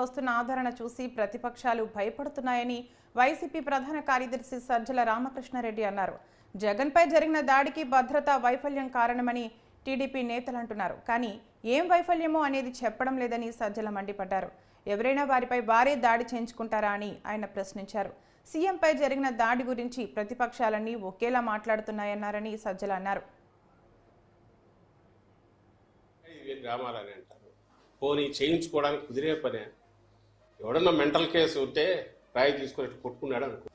వస్తున్న ఆదరణ చూసి ప్రతిపక్షాలు భయపడుతున్నాయని వైసీపీ ప్రధాన కార్యదర్శి సజ్జల రామకృష్ణారెడ్డి అన్నారు. జగన్పై జరిగిన దాడికి భద్రతా వైఫల్యం కారణమని టీడీపీ నేతలు అంటున్నారు. కానీ ఏం వైఫల్యమో అనేది చెప్పడం లేదని సజ్జల మండిపడ్డారు. ఎవరైనా వారిపై వారే దాడి చేయించుకుంటారా అని ఆయన ప్రశ్నించారు. సీఎంపై జరిగిన దాడి గురించి ప్రతిపక్షాలన్నీ ఒకేలా మాట్లాడుతున్నాయన్నారని సజ్జల అన్నారు. పోనీ చేయించుకోవడానికి కుదిరే పనే. ఎవడన్నా మెంటల్ కేసు ఉంటే రాయి తీసుకొని కొట్టుకున్నాడు అనుకో.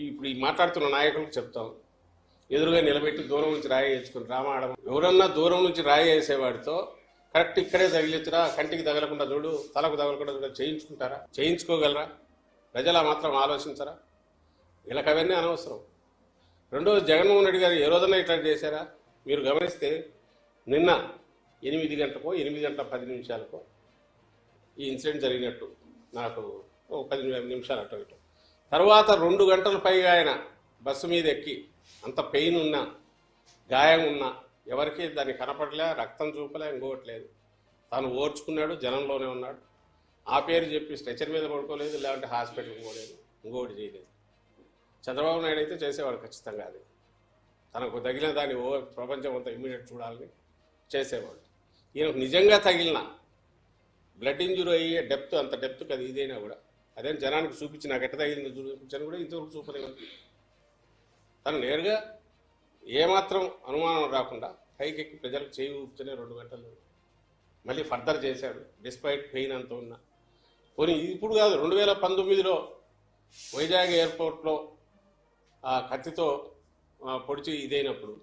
ఇప్పుడు ఈ మాట్లాడుతున్న నాయకులకు చెప్తాం, ఎదురుగా నిలబెట్టి దూరం నుంచి రాయి వేసుకుని డ్రామా ఆడడం. ఎవరన్నా దూరం నుంచి రాయి వేసేవాడితో కరెక్ట్ ఇక్కడే తగిలించరా, కంటికి తగలకుండా చూడు, తలకు తగలకుండా చూడ చేయించుకుంటారా? చేయించుకోగలరా? ప్రజలు మాత్రం ఆలోచించరా? వీళ్ళకి అవన్నీ అనవసరం. రెండోది, జగన్మోహన్ రెడ్డి గారు ఏ రోజన్నా ఇట్లా చేశారా? మీరు గమనిస్తే నిన్న 8 గంటలకో 8 గంటల 10 నిమిషాలకో ఈ ఇన్సిడెంట్ జరిగినట్టు నాకు 10 నిమిషాలు అటు ఇటు. తర్వాత 2 గంటల పైగా ఆయన బస్సు మీద ఎక్కి అంత పెయిన్ ఉన్నా, గాయం ఉన్నా ఎవరికి దాన్ని కనపడలే, రక్తం చూపలే, ఇంకోవట్లేదు. తాను ఓర్చుకున్నాడు, జనంలోనే ఉన్నాడు. ఆ పేరు చెప్పి స్ట్రెచర్ మీద పడుకోలేదు, లేదంటే హాస్పిటల్కి పోలేదు, ఇంకోటి చేయలేదు. చంద్రబాబు నాయుడు అయితే చేసేవాడు ఖచ్చితంగా. అది తనకు తగిలిన దాన్ని ప్రపంచం అంతా ఇమ్మీడియట్ చూడాలని చేసేవాడు. ఈయనకు నిజంగా తగిలిన బ్లడ్ ఇంజురీ అయ్యే డెప్త్, అంత డెప్త్ కదా ఇదైనా కూడా అదేం జనానికి చూపించి నాకు ఎట్ట తగిలింది చూపించాను కూడా ఇంతవరకు చూపలేదు. తను నేరుగా ఏమాత్రం అనుమానం రాకుండా పైకెక్కి ప్రజలకు చేయి ఊపుతూనే 2 గంటలు మళ్ళీ ఫర్దర్ చేశాడు, డిస్పైట్ పెయిన్ అంత ఉన్నా. పోనీ ఇప్పుడు కాదు, 2019లో వైజాగ్ ఎయిర్పోర్ట్లో ఆ కత్తితో పొడిచి ఇదైనప్పుడు,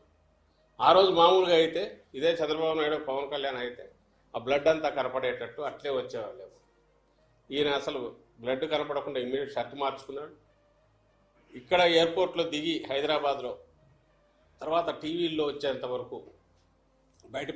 ఆ రోజు మామూలుగా అయితే ఇదే చంద్రబాబు నాయుడు పవన్ కళ్యాణ్ అయితే ఆ బ్లడ్ అంతా కనపడేటట్టు అట్లే వచ్చేవాళ్ళు. ఈయన అసలు బ్లడ్ కనపడకుండా ఇమ్మీడియట్ షర్ట్ మార్చుకున్నాడు. ఇక్కడ ఎయిర్పోర్ట్లో దిగి హైదరాబాద్లో తర్వాత టీవీల్లో వచ్చేంత వరకు బయట